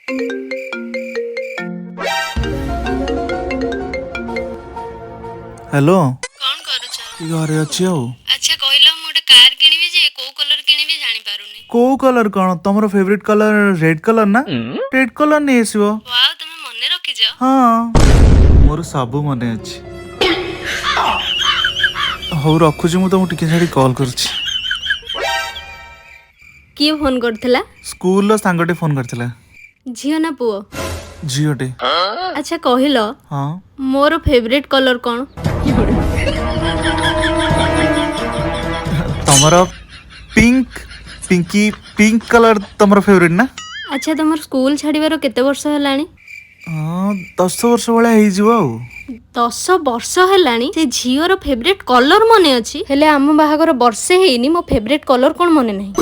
Hello कौन करूछ? घरे अच्छी आउ अच्छा कहलो मु गोटे कार किनिबी जे को कलर किनिबी जानि पारुनी। को कलर कौन तुम फेवरेट कलर रेड कलर ना रेड कलर नहीं आसो। वाओ तुमे मने रखिछ। हाँ मोर सबू मन अच्छी। हौ रखुची मु तुमको टिके छाड़ी कॉल करुची। किए फोन करथिला? स्कूल रो सांगटे फोन करथिला। झियो ना पुओ? झियोटे। अच्छा कहलो हाँ मोर फेवरेट कलर कौन? तमरो पिंक पिंकी पिंक कलर तमरो फेवरेट ना? अच्छा तमर स्कूल छाड़ीबार केते वर्ष हेलानी? हाँ 10 वर्ष वाला हो जिवो आउ। 10 वर्ष हेलानी से झियोर फेवरेट कलर मने अछि हेले आम बाहागर वर्षे हेइनी मो फेवरेट कलर कोन मने नाही।